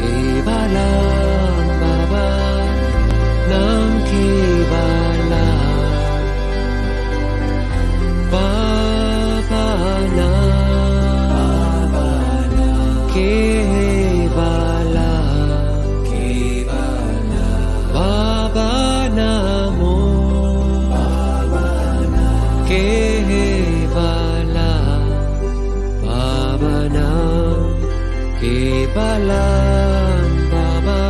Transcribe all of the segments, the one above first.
Kevalam Baba Nam Kevalam Baba Nam Kevalam Baba Namo Kevalam Baba Nam Kevalam Baba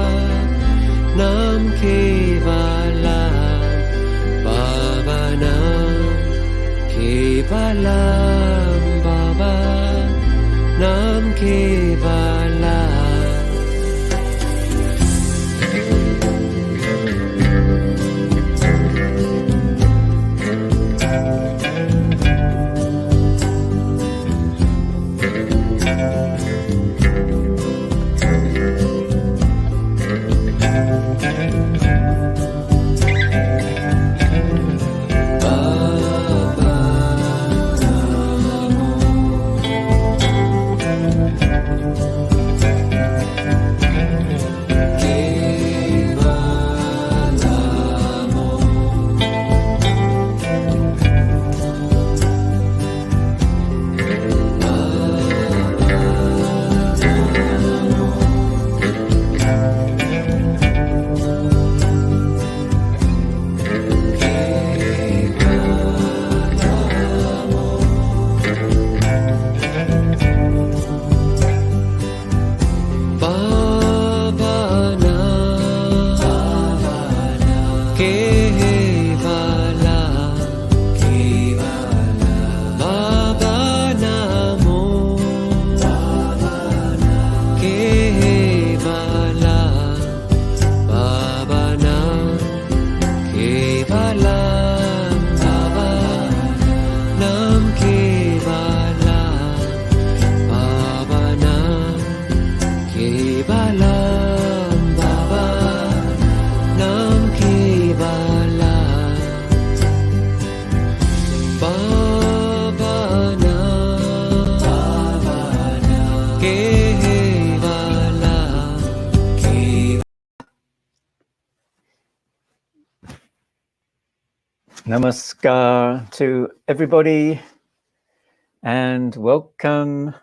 Nam Kevalam Baba Nam Kevalam Baba Nam Kevalam. Namaskar to everybody and welcome.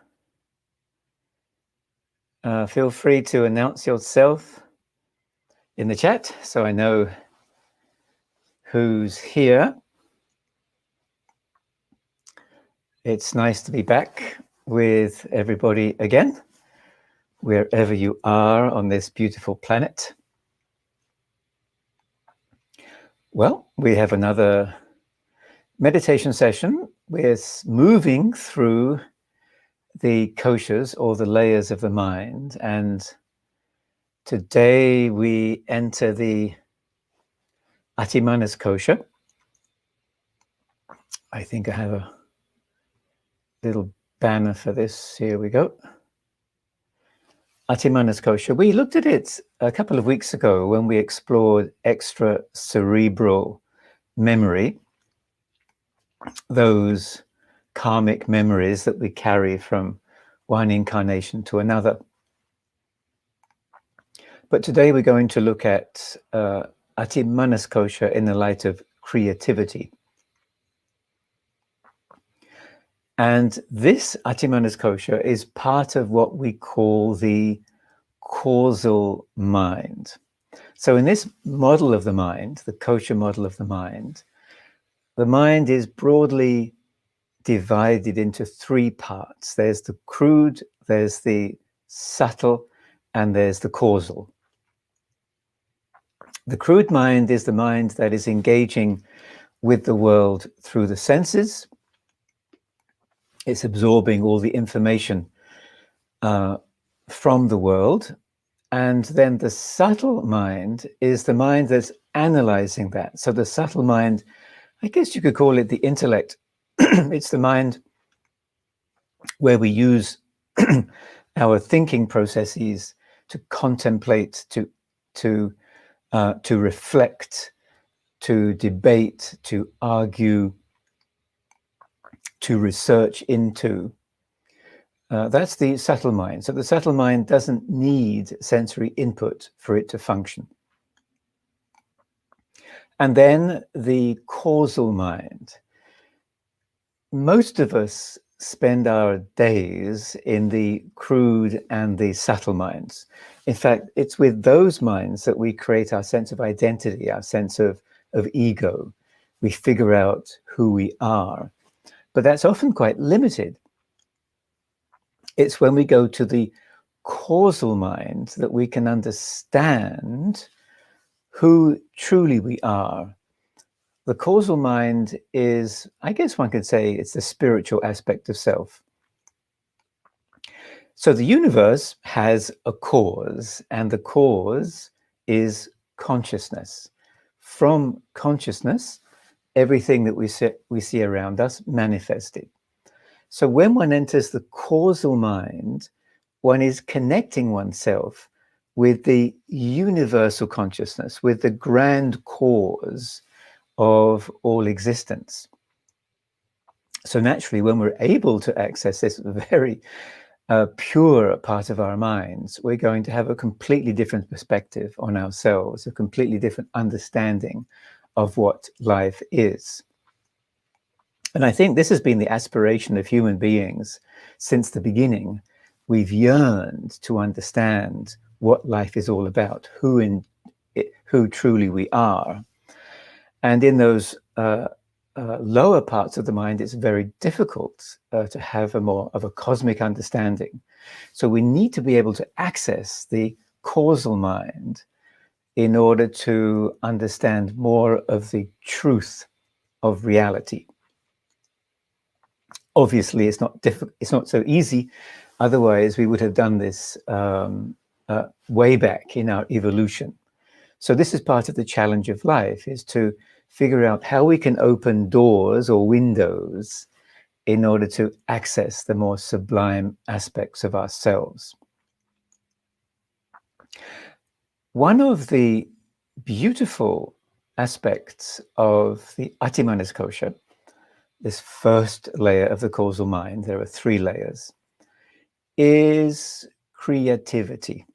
Feel free to announce yourself in the chat so I know who's here. It's nice to be back with everybody again, wherever you are on this beautiful planet. Well, we have another meditation session. We're moving through the koshas or the layers of the mind, and today we enter the Atimanas kosha. I think I have a little banner for this. Here we go. Atimanas kosha. We looked at it a couple of weeks ago when we explored extra cerebral memory, those karmic memories that we carry from one incarnation to another. But today we're going to look at Atimanas kosha in the light of creativity. And this Atimanas kosha is part of what we call the causal mind. So in this model of the mind, the kosha model of the mind is broadly divided into three parts. There's the crude, there's the subtle, and there's the causal. The crude mind is the mind that is engaging with the world through the senses. It's absorbing all the information from the world. And then the subtle mind is the mind that's analyzing that. So the subtle mind, I guess you could call it the intellect. It's the mind where we use our thinking processes to contemplate, to reflect, to debate, to argue, to research into That's the subtle mind. So the subtle mind doesn't need sensory input for it to function. And then the causal mind. Most of us spend our days in the crude and the subtle minds. In fact, it's with those minds that we create our sense of identity, our sense of ego. We figure out who we are. But that's often quite limited. It's when we go to the causal mind that we can understand who truly we are. The causal mind is, I guess one could say, it's the spiritual aspect of self. So the universe has a cause, and the cause is consciousness. From consciousness, everything that we see around us manifested. So when one enters the causal mind, one is connecting oneself with the universal consciousness, with the grand cause of all existence. So naturally, when we're able to access this very pure part of our minds, we're going to have a completely different perspective on ourselves, a completely different understanding of what life is. And I think this has been the aspiration of human beings since the beginning. We've yearned to understand what life is all about, who truly we are. And in those lower parts of the mind, it's very difficult to have a more of a cosmic understanding. So we need to be able to access the causal mind in order to understand more of the truth of reality. Obviously, it's not so easy. Otherwise, we would have done this way back in our evolution. So this is part of the challenge of life, is to figure out how we can open doors or windows in order to access the more sublime aspects of ourselves. One of the beautiful aspects of the Ati-Manaskosha, this first layer of the causal mind, there are 3 layers, is creativity.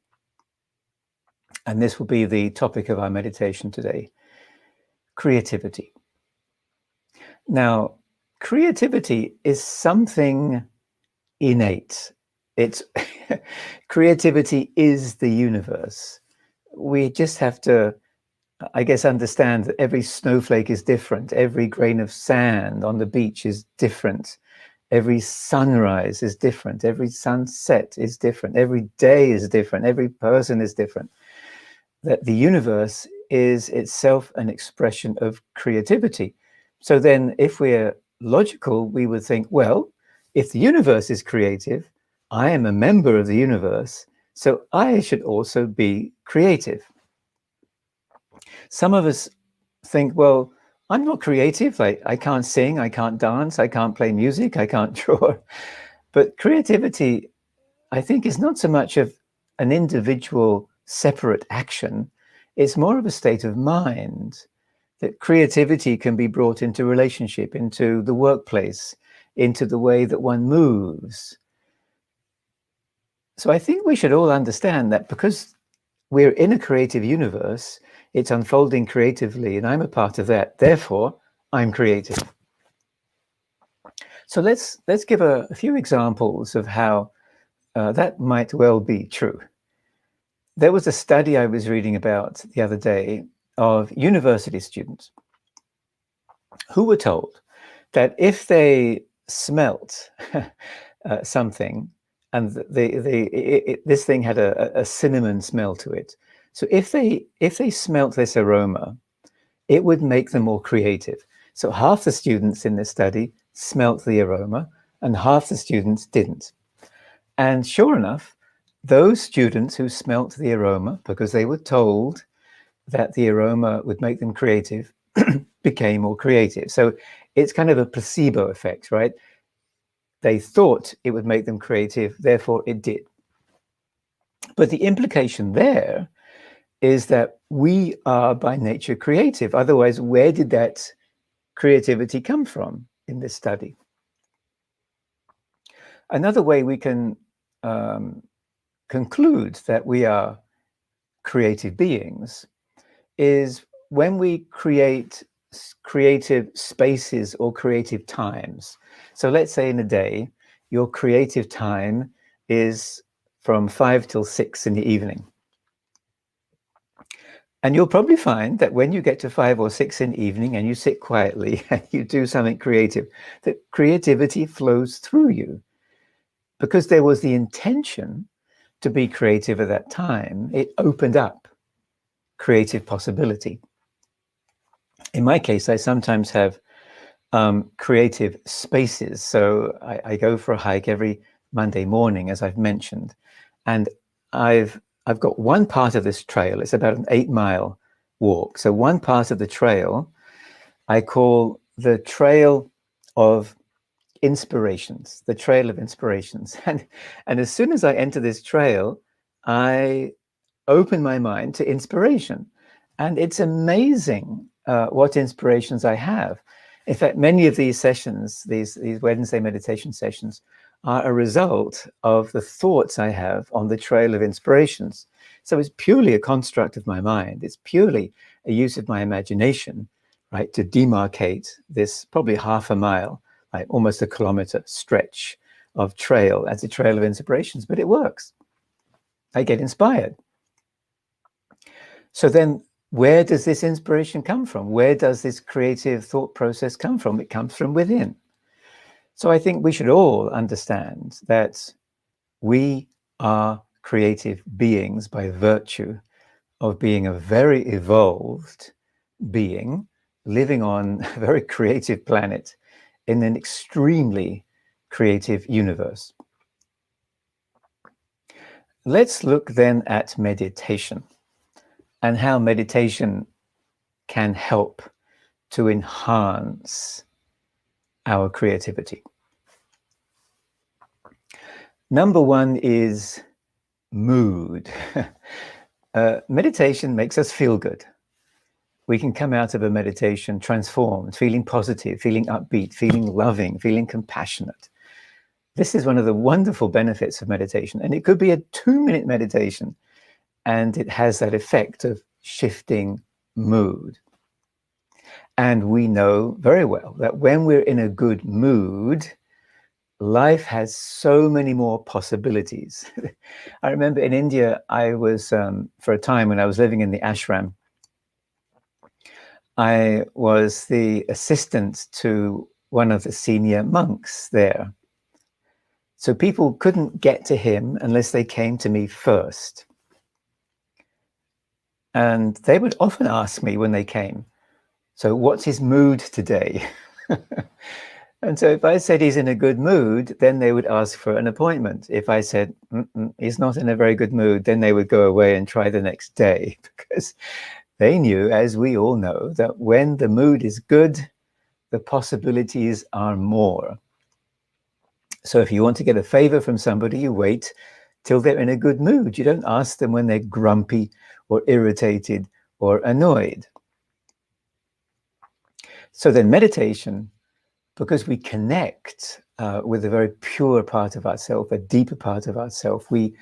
And this will be the topic of our meditation today. Creativity. Now, creativity is something innate. It's creativity is the universe. We just have to, I guess, understand that every snowflake is different. Every grain of sand on the beach is different. Every sunrise is different. Every sunset is different. Every day is different. Every person is different. That the universe is itself an expression of creativity. So then if we're logical, we would think, well, if the universe is creative, I am a member of the universe, so I should also be creative. Some of us think, well, I'm not creative. I can't sing, I can't dance, I can't play music, I can't draw. But creativity, I think, is not so much of an individual separate action. It's more of a state of mind, that creativity can be brought into relationship, into the workplace, into the way that one moves. So I think we should all understand that because we're in a creative universe, it's unfolding creatively, and I'm a part of that. Therefore, I'm creative. So let's give a few examples of how that might well be true. There was a study I was reading about the other day of university students who were told that if they smelt something, and this thing had a cinnamon smell to it, so if they smelt this aroma, it would make them more creative. So half the students in this study smelt the aroma, and half the students didn't. And sure enough, those students who smelt the aroma, because they were told that the aroma would make them creative, became more creative. So it's kind of a placebo effect, right? They thought it would make them creative, therefore it did. But the implication there is that we are by nature creative. Otherwise, where did that creativity come from in this study? Another way we can conclude that we are creative beings is when we create creative spaces or creative times. So let's say in a day, your creative time is from 5 till 6 in the evening. And you'll probably find that when you get to 5 or 6 in the evening and you sit quietly and you do something creative, that creativity flows through you because there was the intention to be creative at that time. It opened up creative possibility. In my case, I sometimes have creative spaces. So I go for a hike every Monday morning, as I've mentioned, and I've got one part of this trail. It's about an 8-mile walk. So one part of the trail I call the trail of inspirations, the trail of inspirations. And as soon as I enter this trail, I open my mind to inspiration. And it's amazing what inspirations I have. In fact, many of these sessions, these Wednesday meditation sessions, are a result of the thoughts I have on the trail of inspirations. So it's purely a construct of my mind. It's purely a use of my imagination, right, to demarcate this probably half a mile, like almost a kilometer stretch of trail as a trail of inspirations. But it works. I get inspired. So then where does this inspiration come from? Where does this creative thought process come from? It comes from within. So I think we should all understand that we are creative beings by virtue of being a very evolved being living on a very creative planet in an extremely creative universe. Let's look then at meditation and how meditation can help to enhance our creativity. Number one is mood. Meditation makes us feel good. We can come out of a meditation transformed, feeling positive, feeling upbeat, feeling loving, feeling compassionate. This is one of the wonderful benefits of meditation. And it could be a 2-minute meditation, and it has that effect of shifting mood. And we know very well that when we're in a good mood, life has so many more possibilities. I remember in India, I was, for a time when I was living in the ashram, I was the assistant to one of the senior monks there. So people couldn't get to him unless they came to me first. And they would often ask me when they came, so what's his mood today? And so if I said he's in a good mood, then they would ask for an appointment. If I said he's not in a very good mood, then they would go away and try the next day, because they knew, as we all know, that when the mood is good, the possibilities are more. So if you want to get a favor from somebody, you wait till they're in a good mood. You don't ask them when they're grumpy or irritated or annoyed. So then meditation, because we connect with a very pure part of ourself, a deeper part of ourself, we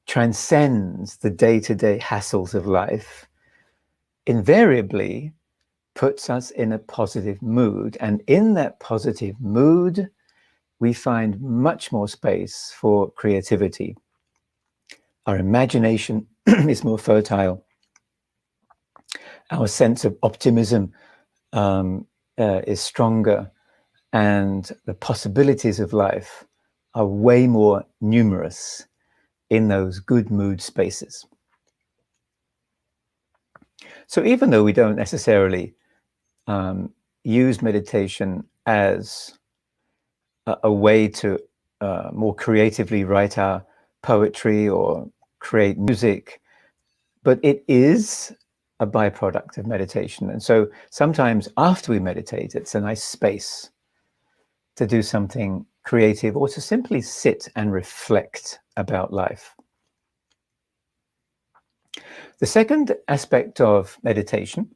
transcend the day-to-day hassles of life, invariably puts us in a positive mood. And in that positive mood, we find much more space for creativity. Our imagination is more fertile. Our sense of optimism is stronger, and the possibilities of life are way more numerous in those good mood spaces. So even though we don't necessarily use meditation as a way to more creatively write our poetry or create music, but it is a byproduct of meditation. And so sometimes after we meditate, it's a nice space to do something creative or to simply sit and reflect about life. The second aspect of meditation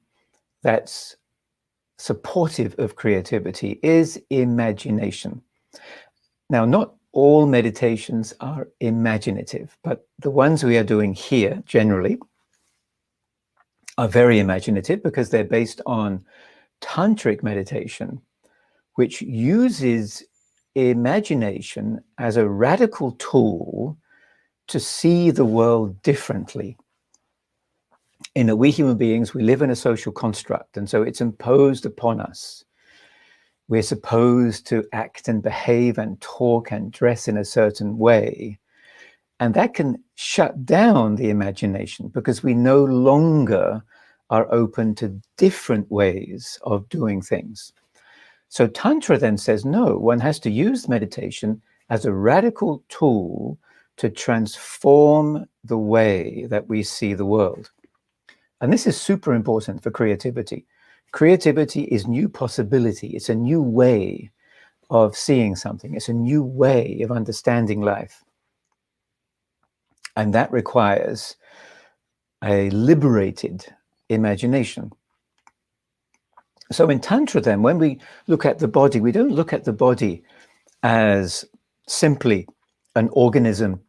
that's supportive of creativity is imagination. Now, not all meditations are imaginative, but the ones we are doing here generally are very imaginative because they're based on tantric meditation, which uses imagination as a radical tool to see the world differently. We human beings, we live in a social construct, and so it's imposed upon us. We're supposed to act and behave and talk and dress in a certain way. And that can shut down the imagination because we no longer are open to different ways of doing things. So Tantra then says, no, one has to use meditation as a radical tool to transform the way that we see the world. And this is super important for creativity. Creativity is new possibility. It's a new way of seeing something. It's a new way of understanding life. And that requires a liberated imagination. So in Tantra then, when we look at the body, we don't look at the body as simply an organism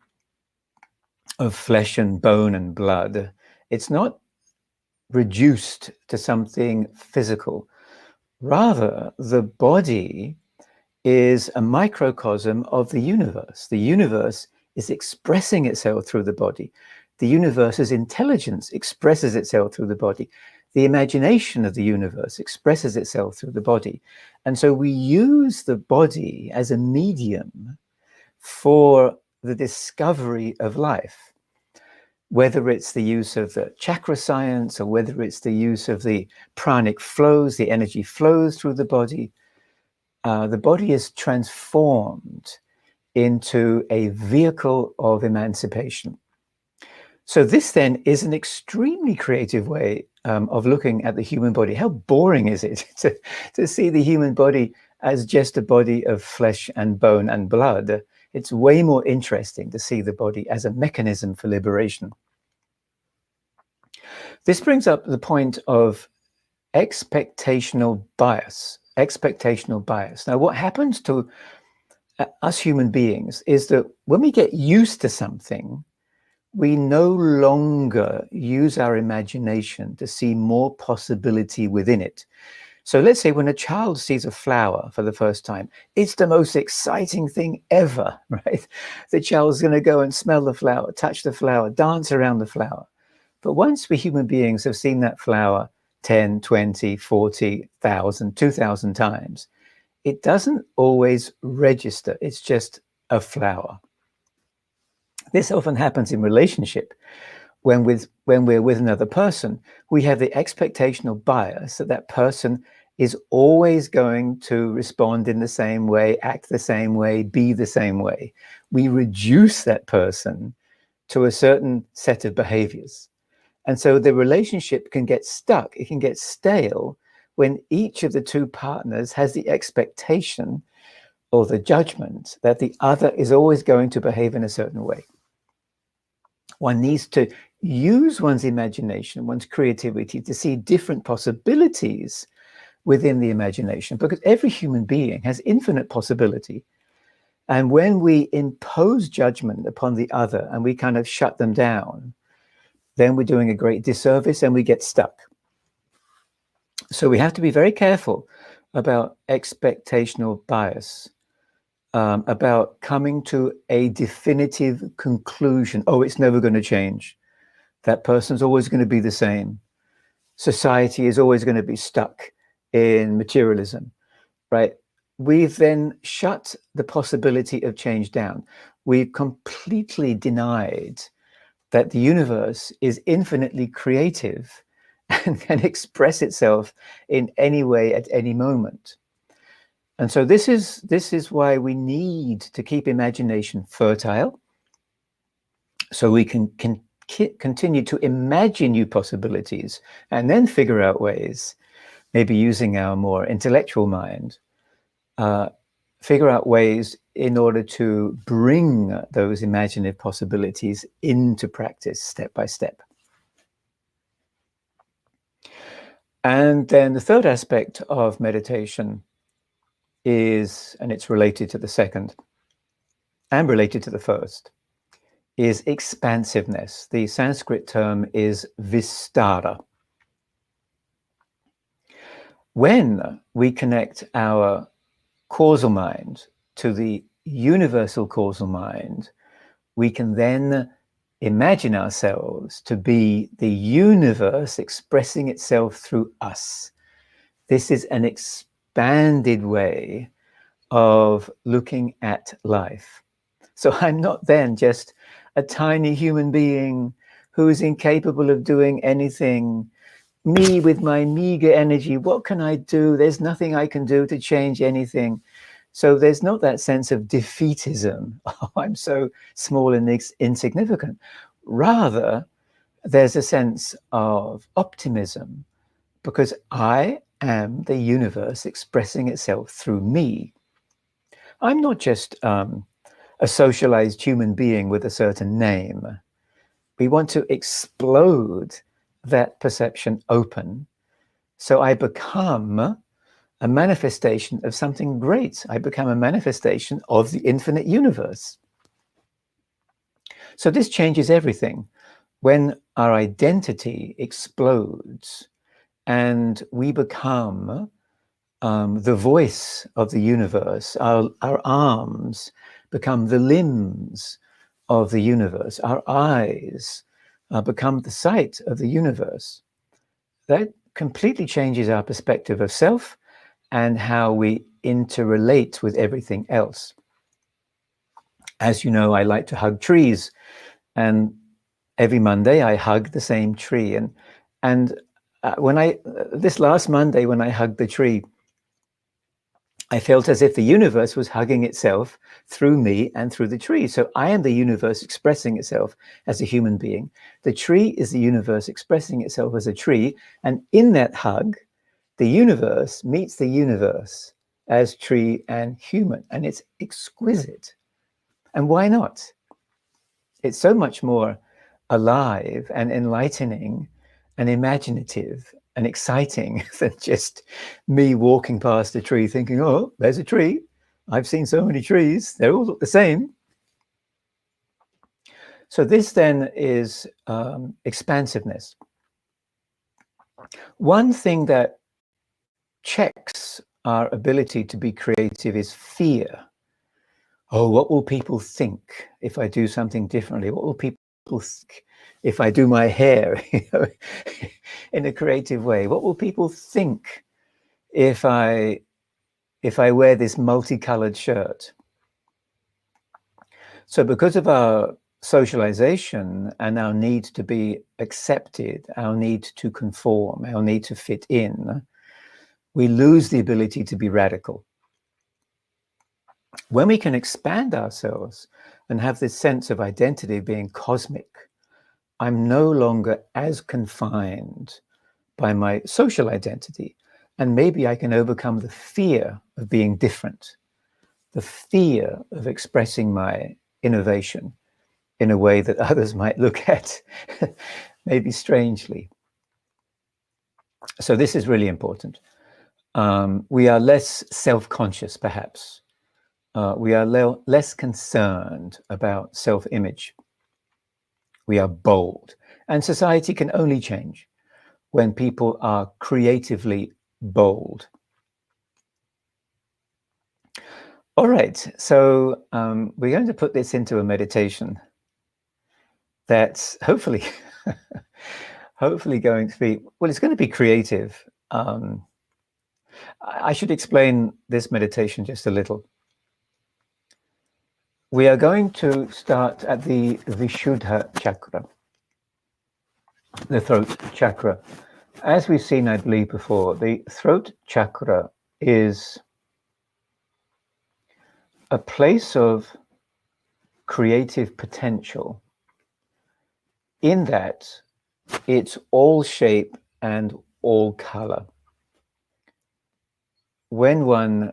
of flesh and bone and blood. It's not reduced to something physical. Rather, the body is a microcosm of the universe. The universe is expressing itself through the body. The universe's intelligence expresses itself through the body. The imagination of the universe expresses itself through the body. And so we use the body as a medium for the discovery of life, whether it's the use of the chakra science or whether it's the use of the pranic flows, the energy flows through the body is transformed into a vehicle of emancipation. So this then is an extremely creative way of looking at the human body. How boring is it to see the human body as just a body of flesh and bone and blood? It's way more interesting to see the body as a mechanism for liberation. This brings up the point of expectational bias. Expectational bias. Now, what happens to us human beings is that when we get used to something, we no longer use our imagination to see more possibility within it. So let's say when a child sees a flower for the first time, it's the most exciting thing ever, right? The child's going to go and smell the flower, touch the flower, dance around the flower. But once we human beings have seen that flower 10, 20, 40,000, 2,000 times, it doesn't always register. It's just a flower. This often happens in relationship. When we're with another person, we have the expectational bias that that person is always going to respond in the same way, act the same way, be the same way. We reduce that person to a certain set of behaviors. And so the relationship can get stuck. It can get stale when each of the two partners has the expectation or the judgment that the other is always going to behave in a certain way. One needs to use one's imagination, one's creativity to see different possibilities within the imagination, because every human being has infinite possibility. And when we impose judgment upon the other and we kind of shut them down, then we're doing a great disservice and we get stuck. So we have to be very careful about expectational bias, about coming to a definitive conclusion. Oh, it's never going to change. That person's always going to be the same. Society is always going to be stuck in materialism, right? We've then shut the possibility of change down. We've completely denied that the universe is infinitely creative and can express itself in any way at any moment. And so this is why we need to keep imagination fertile, so we can continue to imagine new possibilities and then figure out ways, maybe using our more intellectual mind, figure out ways in order to bring those imaginative possibilities into practice step by step. And then the third aspect of meditation is, and it's related to the second, and related to the first, is expansiveness. The Sanskrit term is vistara. When we connect our causal mind to the universal causal mind, we can then imagine ourselves to be the universe expressing itself through us. This is an expanded way of looking at life. So I'm not then just a tiny human being who is incapable of doing anything. Me with my meager energy, what can I do? There's nothing I can do to change anything. So there's not that sense of defeatism. Oh, I'm so small and insignificant. Rather, there's a sense of optimism because I am the universe expressing itself through me. I'm not just a socialized human being with a certain name. We want to explode that perception open. So I become a manifestation of something great. I become a manifestation of the infinite universe. So this changes everything. When our identity explodes and we become the voice of the universe, our arms become the limbs of the universe, our eyes become the sight of the universe. That completely changes our perspective of self and how we interrelate with everything else. As you know, I like to hug trees, and every Monday I hug the same tree. And this last Monday when I hugged the tree, I felt as if the universe was hugging itself through me and through the tree. So I am the universe expressing itself as a human being. The tree is the universe expressing itself as a tree. And in that hug, the universe meets the universe as tree and human. And it's exquisite. And why not? It's so much more alive and enlightening and imaginative and exciting than just me walking past a tree thinking, oh, there's a tree. I've seen so many trees. They all look the same. So this then is expansiveness. One thing that checks our ability to be creative is fear. Oh, what will people think if I do something differently? What will people think if I do my hair in a creative way? What will people think if I wear this multicolored shirt? So because of our socialization and our need to be accepted, our need to conform, our need to fit in, we lose the ability to be radical. When we can expand ourselves and have this sense of identity being cosmic, I'm no longer as confined by my social identity. And maybe I can overcome the fear of being different, the fear of expressing my innovation in a way that others might look at maybe strangely. So this is really important. We are less self-conscious, perhaps. We are less concerned about self-image. We are bold. And society can only change when people are creatively bold. All right, so we're going to put this into a meditation that's hopefully going to be, well, it's going to be creative. I should explain this meditation just a little. We are going to start at the Vishuddha chakra, the throat chakra. As we've seen, I believe, before, the throat chakra is a place of creative potential in that it's all shape and all color. When one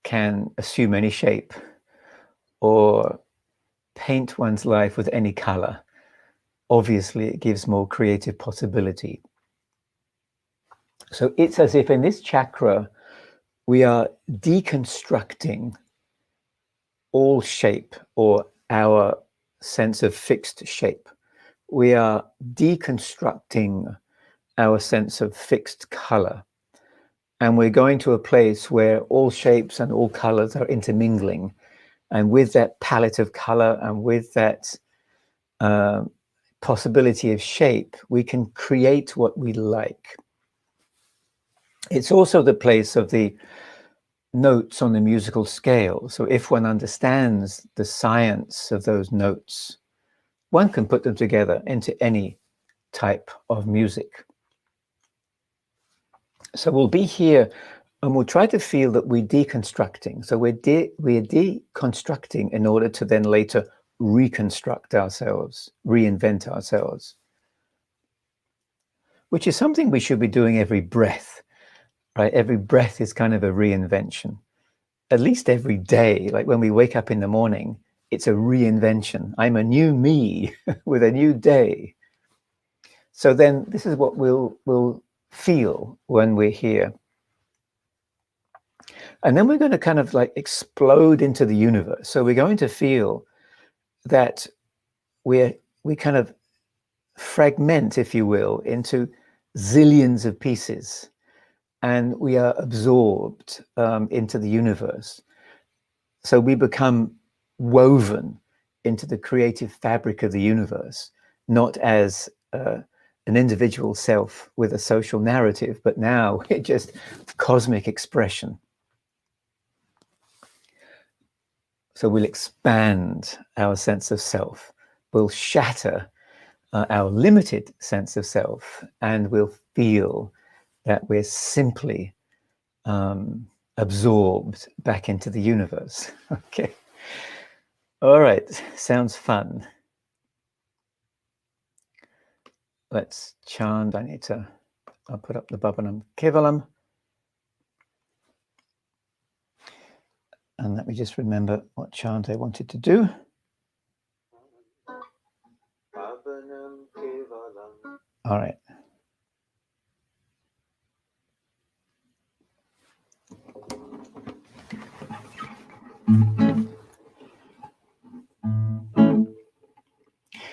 can assume any shape or paint one's life with any color, obviously it gives more creative possibility. So it's as if in this chakra, we are deconstructing all shape, or our sense of fixed shape. We are deconstructing our sense of fixed color. And we're going to a place where all shapes and all colors are intermingling. And with that palette of color and with that possibility of shape, we can create what we like. It's also the place of the notes on the musical scale. So if one understands the science of those notes, one can put them together into any type of music. So we'll be here and we'll try to feel that we're deconstructing. So we're deconstructing in order to then later reconstruct ourselves, reinvent ourselves, which is something we should be doing every breath, right? Every breath is kind of a reinvention. At least every day, like when we wake up in the morning, it's a reinvention. I'm a new me with a new day. So then this is what we'll feel when we're here. And then we're going to kind of like explode into the universe. So we're going to feel that we kind of fragment, if you will, into zillions of pieces. And we are absorbed into the universe. So we become woven into the creative fabric of the universe, not as an individual self with a social narrative, but now it's just cosmic expression. So we'll expand our sense of self, we'll shatter our limited sense of self, and we'll feel that we're simply absorbed back into the universe. Okay. All right. Sounds fun. Let's chant. I'll put up the Bhavanam Kevalam. And let me just remember what chant I wanted to do. All right.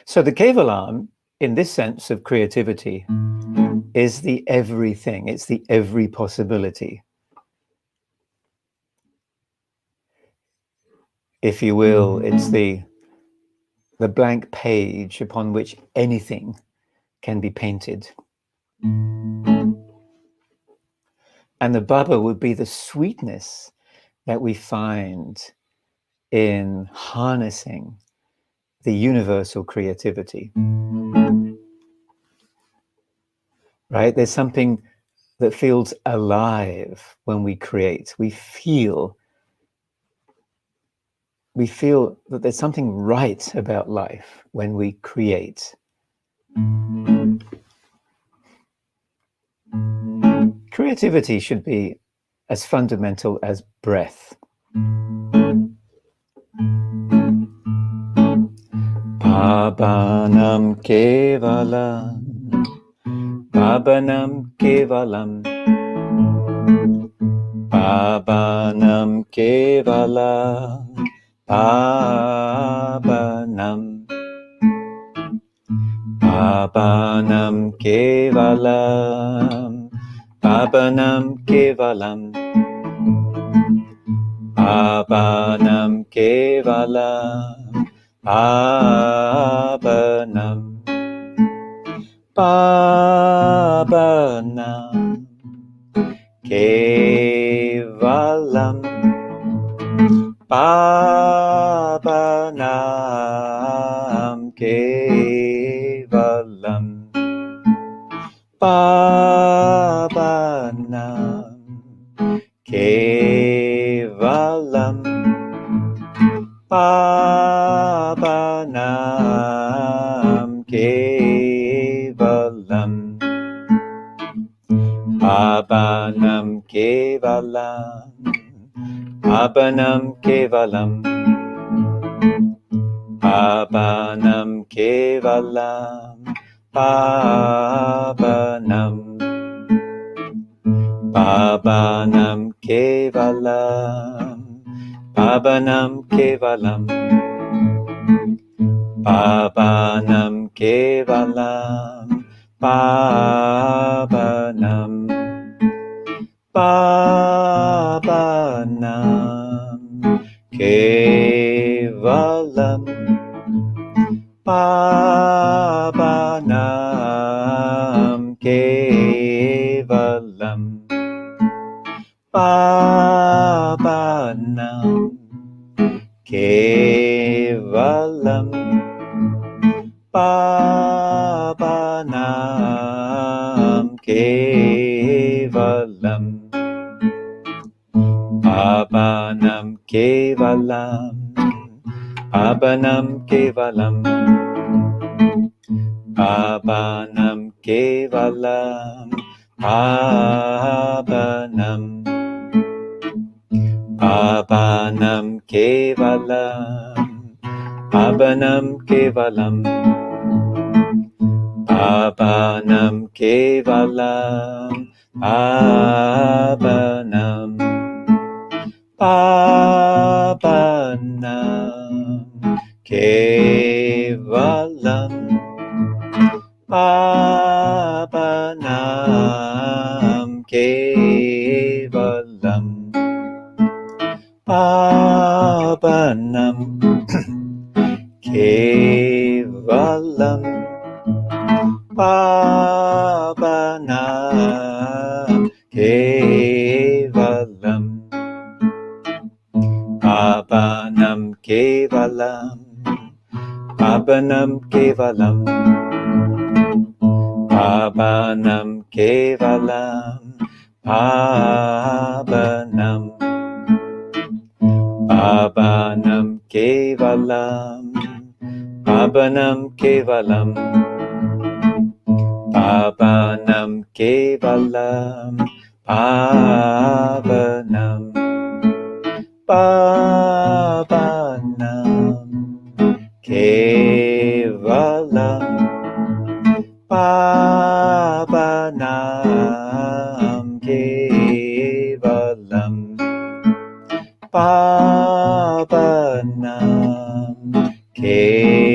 So the Kevalam, in this sense of creativity, is the everything. It's the every possibility. If you will, it's the blank page upon which anything can be painted. And the Baba would be the sweetness that we find in harnessing the universal creativity. Right? There's something that feels alive when we create. We feel that there's something right about life when we create. Creativity should be as fundamental as breath. Bhavanam Kevalam, Bhavanam Kevalam, Bhavanam Kevalam, Bhavanam, Bhavanam Kevalam, Bhavanam Kevalam, Bhavanam Kevalam, Bhavanam, Bhavanam Kevalam, Bhavanam Kevalam, Bhavanam Kevalam, Bhavanam Kevalam, Bhavanam Kevalam, Bhavanam Kevalam, Bhavanam Kevalam, Bhavanam, Bhavanam Kevalam, Pavanam Kevalam, Pavanam Kevalam, Pavanam, Pavanam Kevalam, Pavanam Kevalam, Pavanam Kevalam, Pavanam Kevalam, Pavanam Kevalam, Pavanam Kevalam, Pavanam Kevalam, Pavanam, Pavanam Kevalam, Pavanam Kevalam, Pavanam Kevalam, Pavanam, Pavanam Kevalam, Pavanam Kevalam, Pavanam Kevalam, Pavanam Kevalam, Pavanam Kevalam, Pavanam Kevalam, Pavanam Kevalam, Pavanam, Pavanam Kevalam, Pavanam Kevalam, Pavanam Kevalam, Pavanam, Pavanam Kevalam, Pavanam Kevalam, Pavanam Kevalam, Pavanam Kevalam,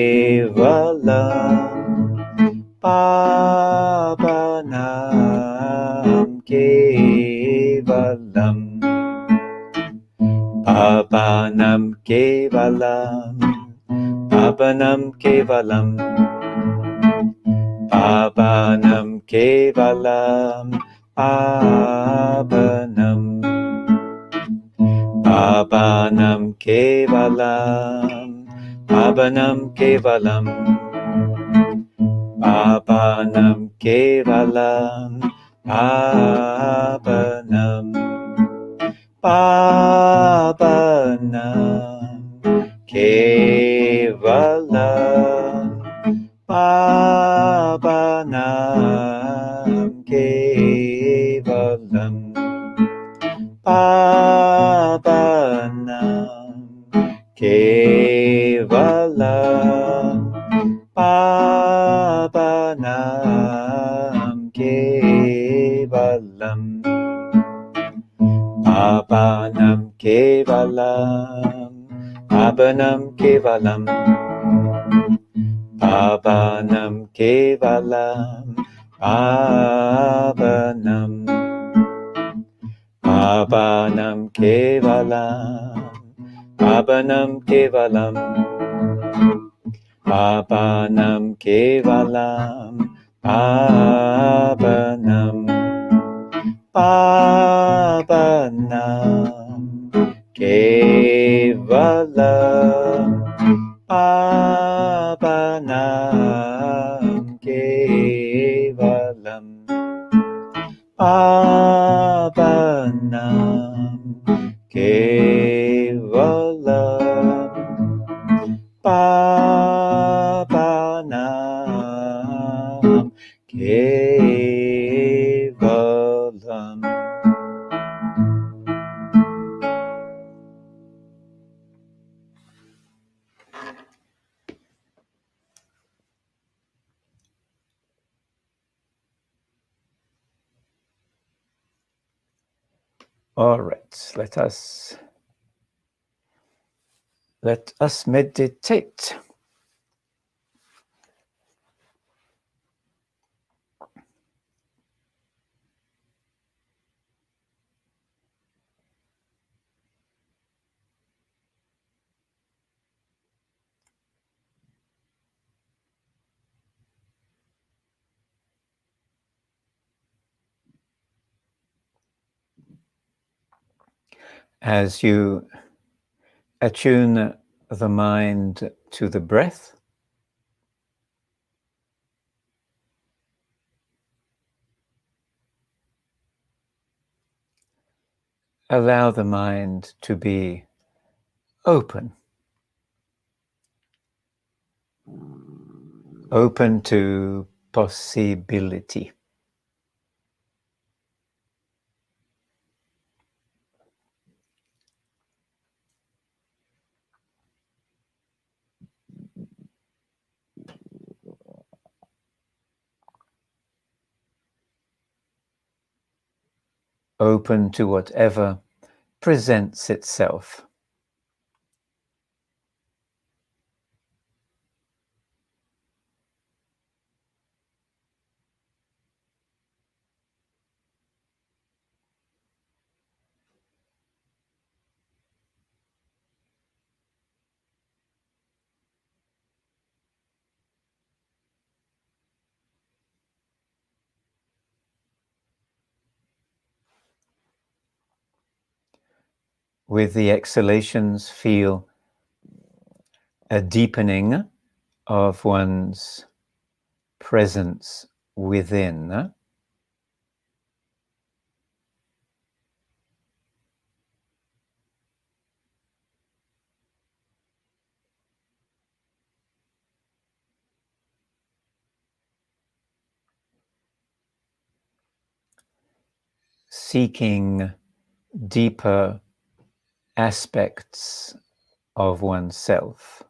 Pavanam Kevalam, Pavanam Kevalam, Pavanam Kevalam, Pavanam, Pavanam Kevalam, Pavanam Kevalam, Pavanam Kevalam, Pavanam, Pavanam Kevalam, Pavanam Kevalam, Pavanam Kevalam, Pavanam Kevalam, Pavanam Kevalam, Pavanam Kevalam, Pavanam Kevalam, Pavanam, Pavanam Kevalam, Pavanam Kevalam, Pavanam Kevalam, Pavanam, Pavanam Kevalam, Pavanam Kevalam, Pavanam Kevalam, Pavanam Kevalam. All right, let us Let us meditate. As you attune the mind to the breath, allow the mind to be open, open to possibility. Open to whatever presents itself. With the exhalations, feel a deepening of one's presence within. Seeking deeper aspects of oneself.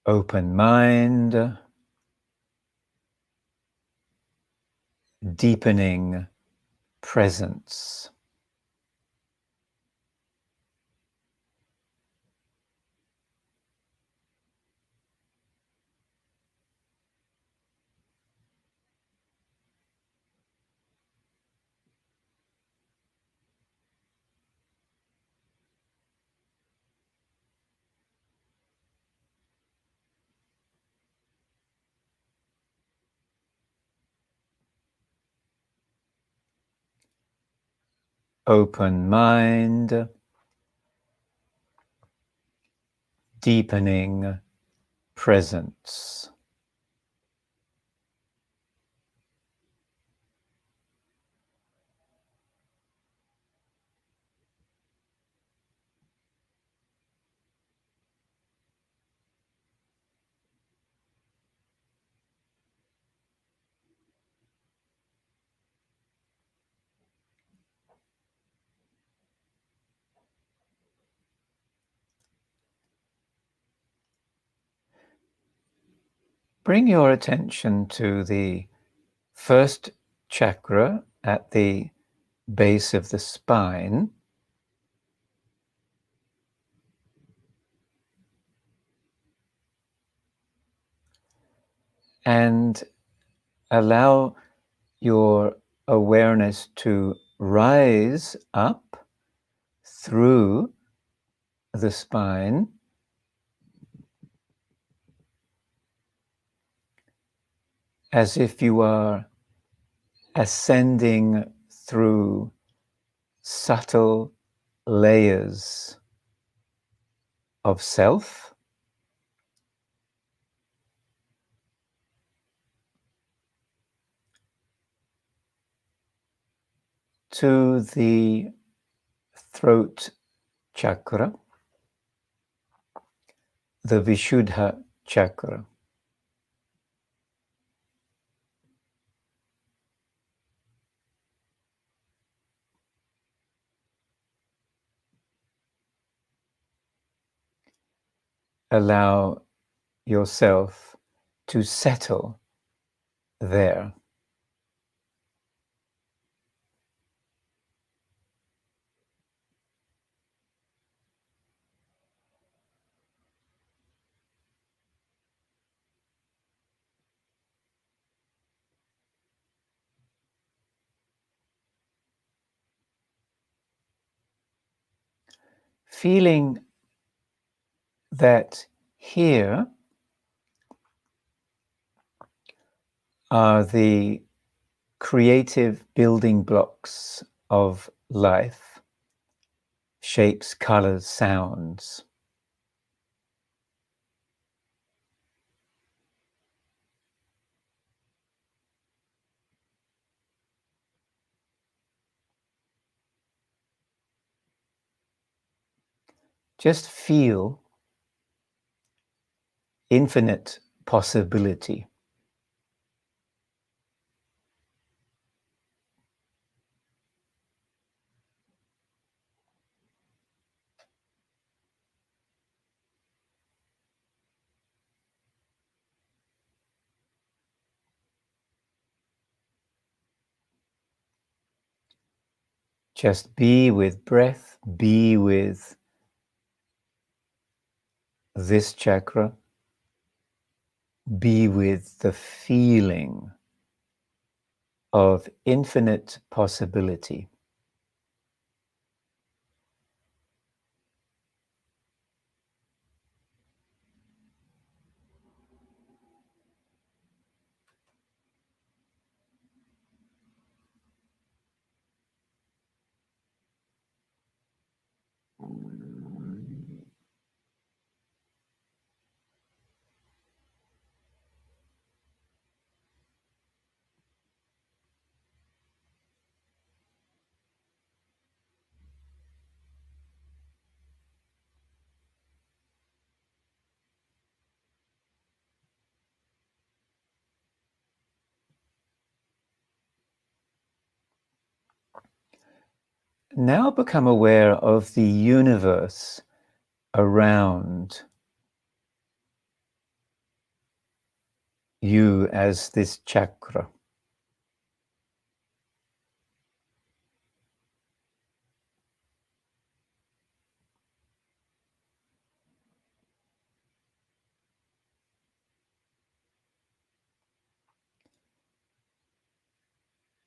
Open mind, deepening presence. Open mind, deepening presence. Bring your attention to the first chakra at the base of the spine, and allow your awareness to rise up through the spine as if you are ascending through subtle layers of self to the throat chakra, the Vishuddha chakra. Allow yourself to settle there. Feeling that here are the creative building blocks of life, shapes, colors, sounds. Just feel infinite possibility. Just be with breath, be with this chakra, be with the feeling of infinite possibility. Now become aware of the universe around you as this chakra.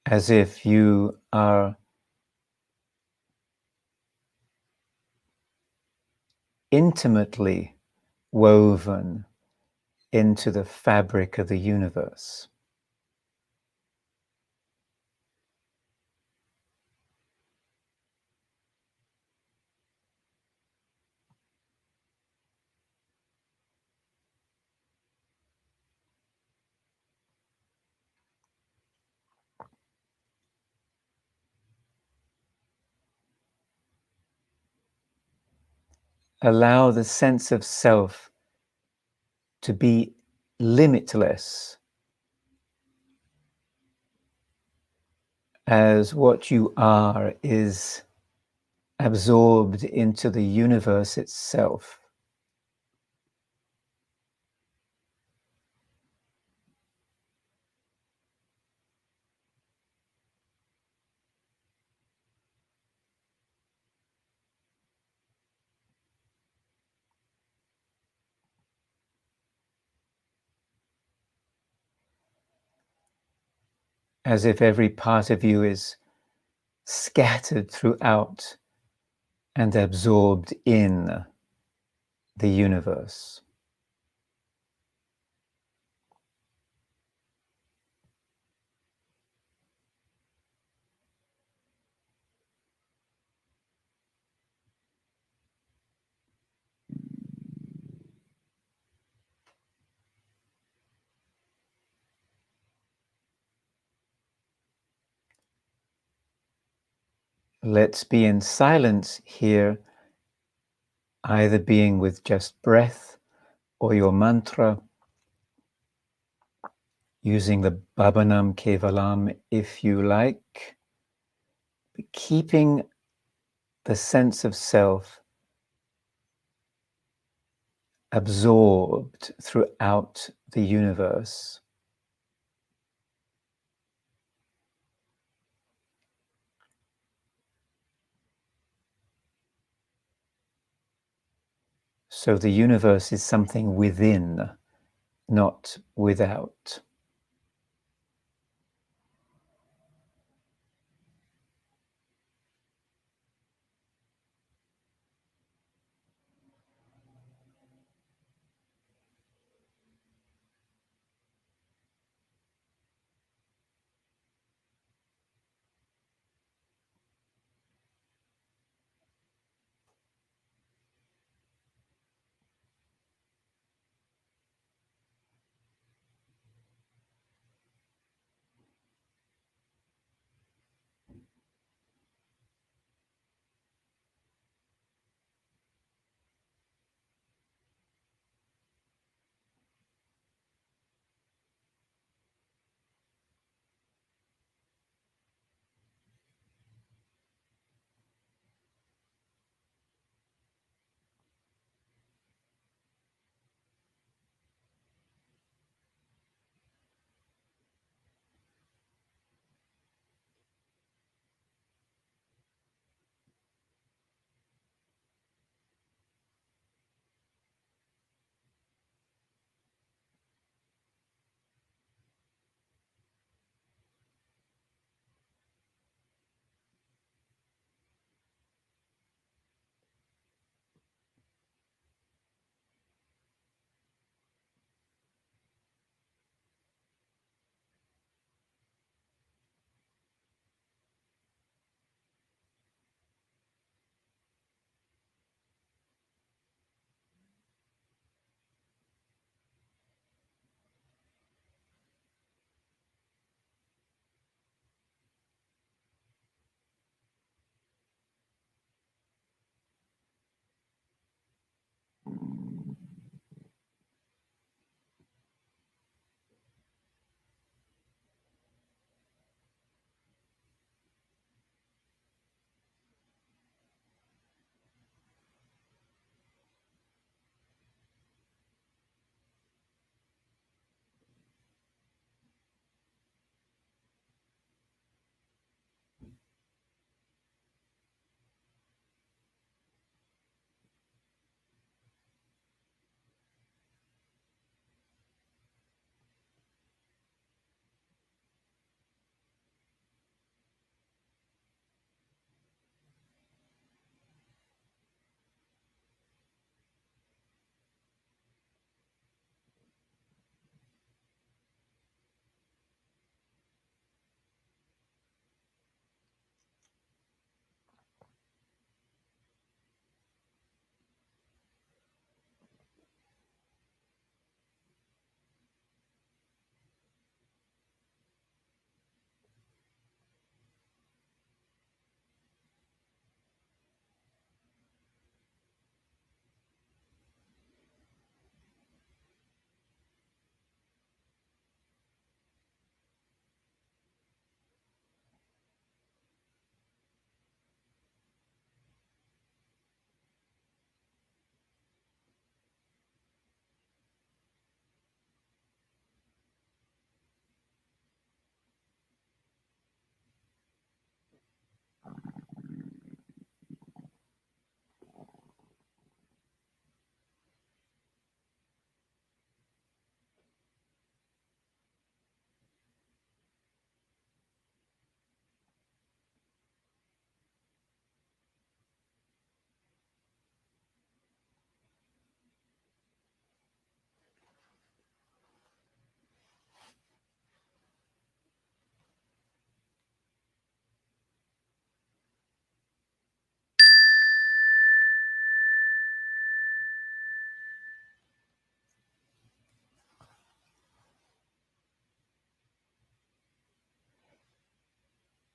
As if you are intimately woven into the fabric of the universe. Allow the sense of self to be limitless, as what you are is absorbed into the universe itself. As if every part of you is scattered throughout and absorbed in the universe. Let's be in silence here, either being with just breath or your mantra, using the Bhavanam Kevalam if you like, but keeping the sense of self absorbed throughout the universe. So the universe is something within, not without.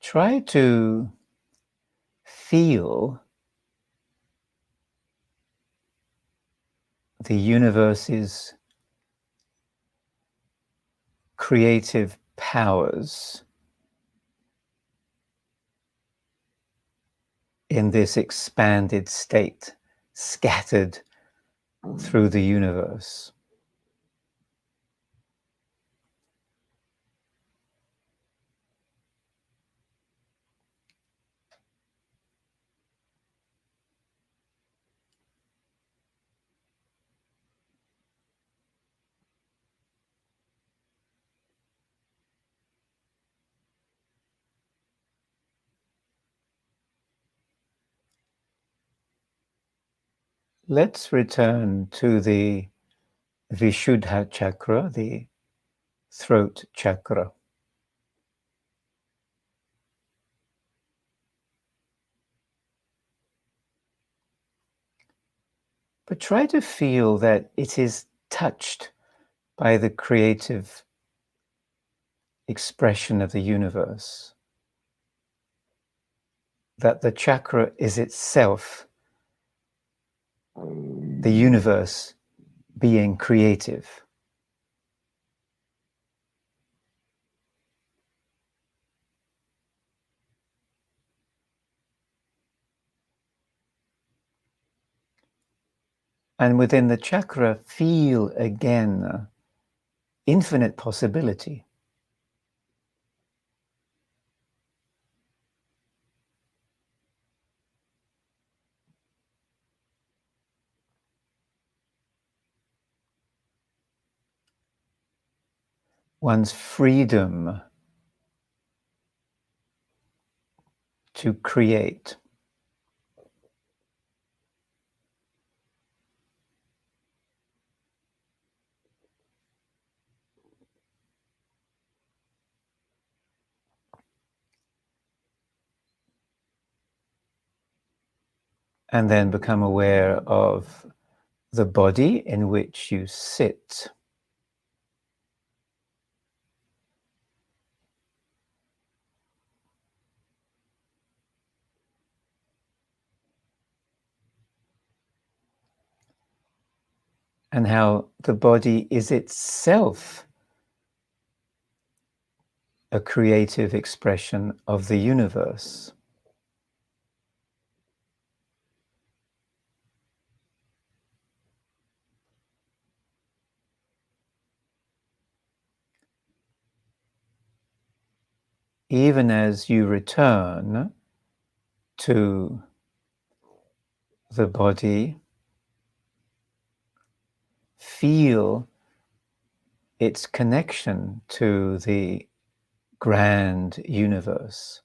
Try to feel the universe's creative powers in this expanded state, scattered through the universe. Let's return to the Vishuddha chakra, the throat chakra. But try to feel that it is touched by the creative expression of the universe, that the chakra is itself the universe being creative. And within the chakra, feel again infinite possibility. One's freedom to create. And then become aware of the body in which you sit. And how the body is itself a creative expression of the universe. Even as you return to the body, feel its connection to the grand universe.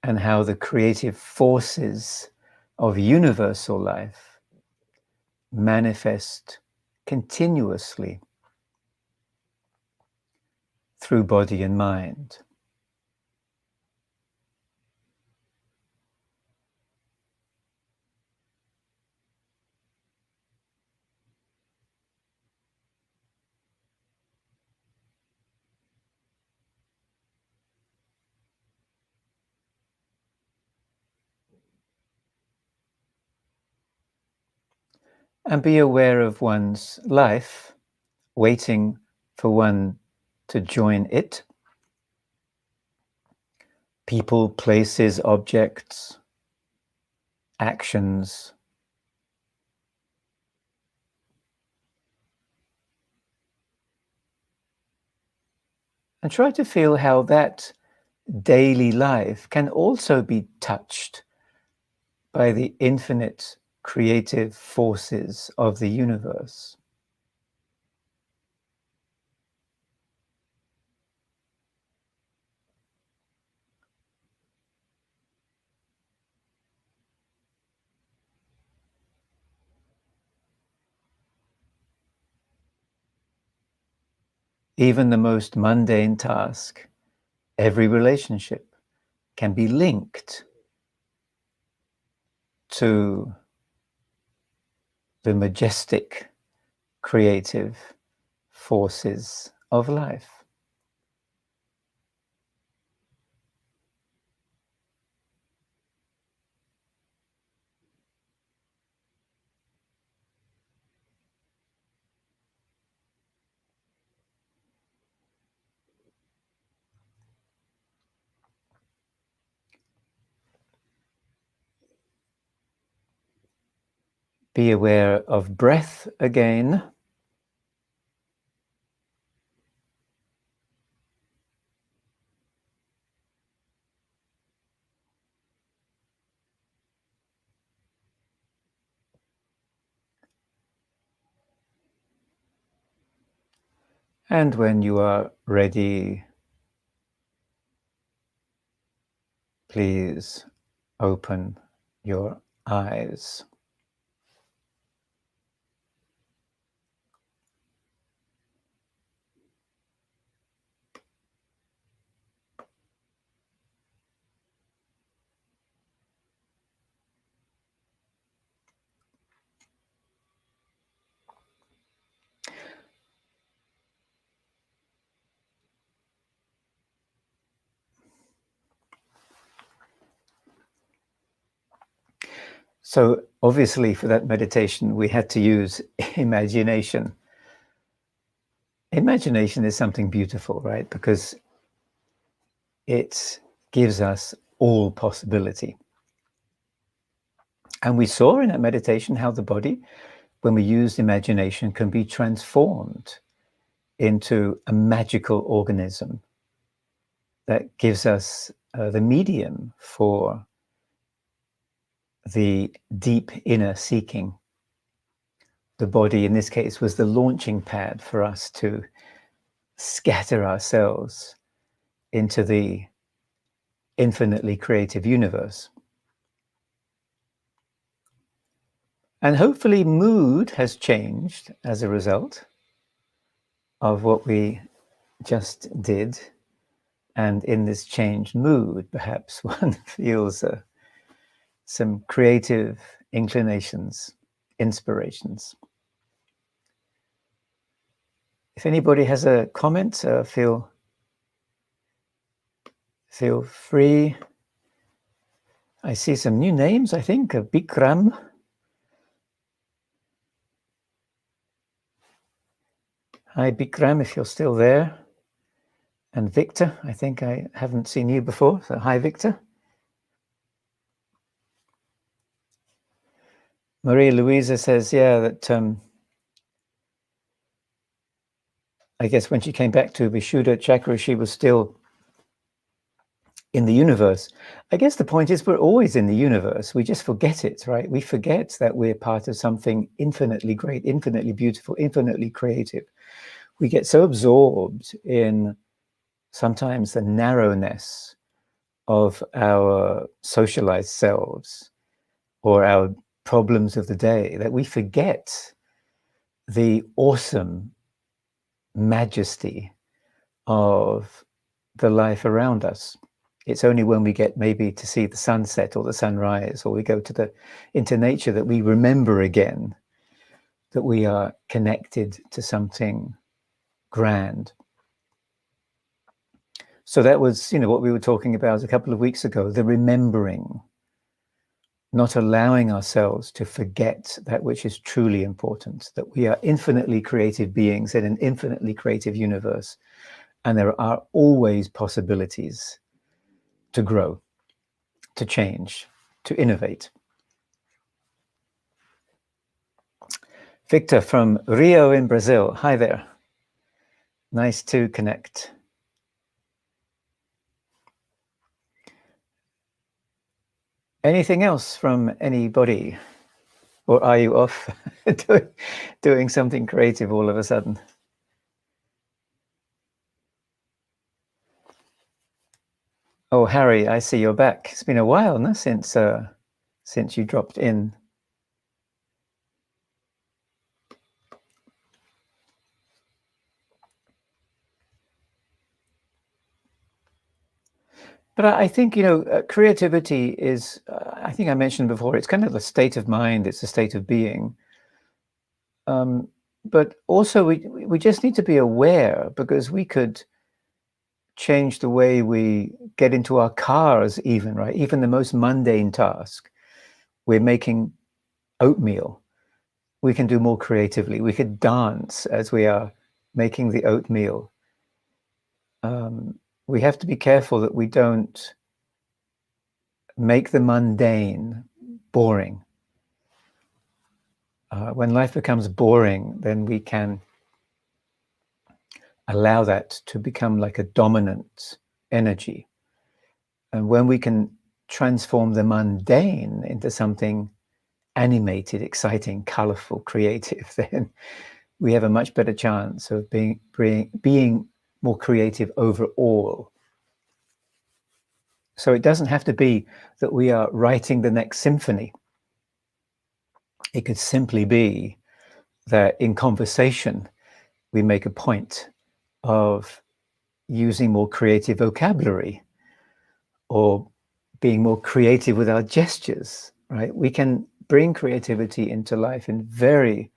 And how the creative forces of universal life manifest continuously through body and mind. And be aware of one's life, waiting for one to join it. People, places, objects, actions. And try to feel how that daily life can also be touched by the infinite creative forces of the universe. Even the most mundane task, every relationship can be linked to the majestic creative forces of life. be aware of breath again. And when you are ready, please open your eyes. So obviously for that meditation, we had to use imagination. Imagination is something beautiful, right? Because it gives us all possibility. And we saw in that meditation how the body, when we use imagination, can be transformed into a magical organism that gives us the medium for the deep inner seeking. The body, in this case, was the launching pad for us to scatter ourselves into the infinitely creative universe. And hopefully mood has changed as a result of what we just did. And in this changed mood, perhaps one feels some creative inclinations, inspirations. If anybody has a comment, feel free. I see some new names, I think, Bikram. Hi, Bikram, if you're still there. And Victor, I think I haven't seen you before, so hi, Victor. Maria Louisa says, yeah, that I guess when she came back to Vishuddha Chakra, she was still in the universe. I guess the point is we're always in the universe. We just forget it, right? We forget that we're part of something infinitely great, infinitely beautiful, infinitely creative. We get so absorbed in sometimes the narrowness of our socialized selves or our problems of the day that we forget the awesome majesty of the life around us. It's only when we get maybe to see the sunset or the sunrise, or we go into nature, that we remember again that we are connected to something grand. So that was, what we were talking about a couple of weeks ago, the remembering, not allowing ourselves to forget that which is truly important, that we are infinitely creative beings in an infinitely creative universe, and there are always possibilities to grow, to change, to innovate. Victor from Rio in Brazil. Hi there. Nice to connect. Anything else from anybody? Or are you off doing something creative all of a sudden? Oh, Harry, I see you're back. It's been a while, no, since you dropped in. But I think, creativity is, I think I mentioned before, it's kind of a state of mind, it's a state of being. But also we just need to be aware, because we could change the way we get into our cars even, right? Even the most mundane task. We're making oatmeal. We can do more creatively. We could dance as we are making the oatmeal. We have to be careful that we don't make the mundane boring. When life becomes boring, then we can allow that to become like a dominant energy. And when we can transform the mundane into something animated, exciting, colorful, creative, then we have a much better chance of being more creative overall. So it doesn't have to be that we are writing the next symphony. It could simply be that in conversation, we make a point of using more creative vocabulary or being more creative with our gestures, right? We can bring creativity into life in very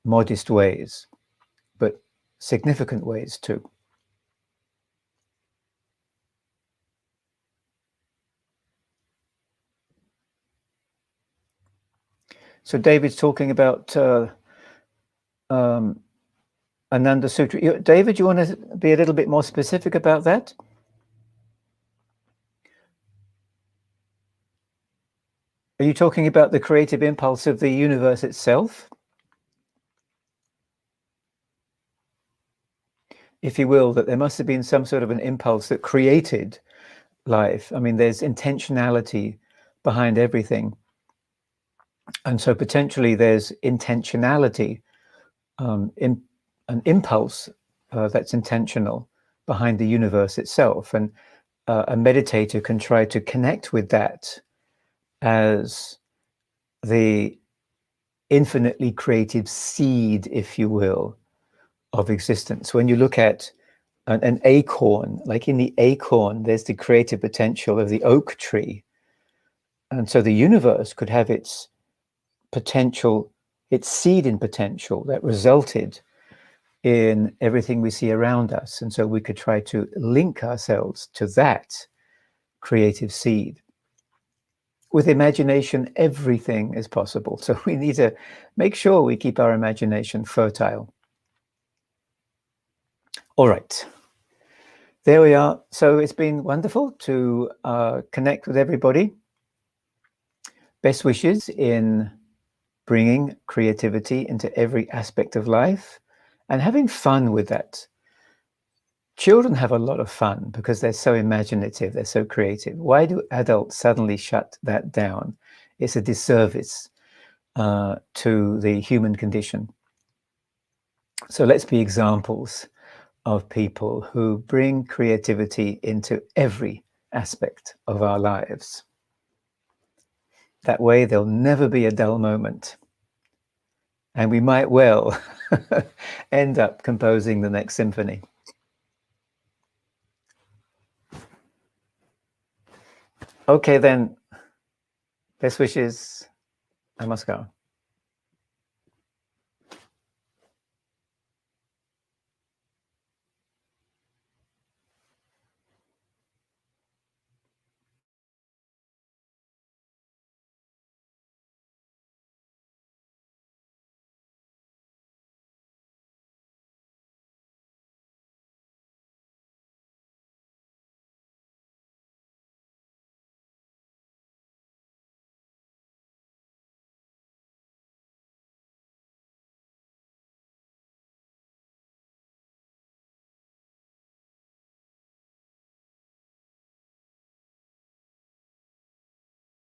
modest ways, but significant ways too. So David's talking about Ananda Sutra. David, you want to be a little bit more specific about that? Are you talking about the creative impulse of the universe itself? If you will, that there must have been some sort of an impulse that created life. I mean, there's intentionality behind everything. And so potentially there's intentionality, in an impulse that's intentional behind the universe itself. And a meditator can try to connect with that as the infinitely creative seed, if you will, of existence. When you look at an acorn, like in the acorn, there's the creative potential of the oak tree. And so the universe could have its potential, its seed in potential that resulted in everything we see around us. And so we could try to link ourselves to that creative seed. With imagination, everything is possible. So we need to make sure we keep our imagination fertile. All right. There we are. So it's been wonderful to connect with everybody. Best wishes in bringing creativity into every aspect of life and having fun with that. Children have a lot of fun because they're so imaginative, they're so creative. Why do adults suddenly shut that down? It's a disservice to the human condition. So let's be examples of people who bring creativity into every aspect of our lives. That way there'll never be a dull moment. And we might well end up composing the next symphony. Okay, then. Best wishes. I must go.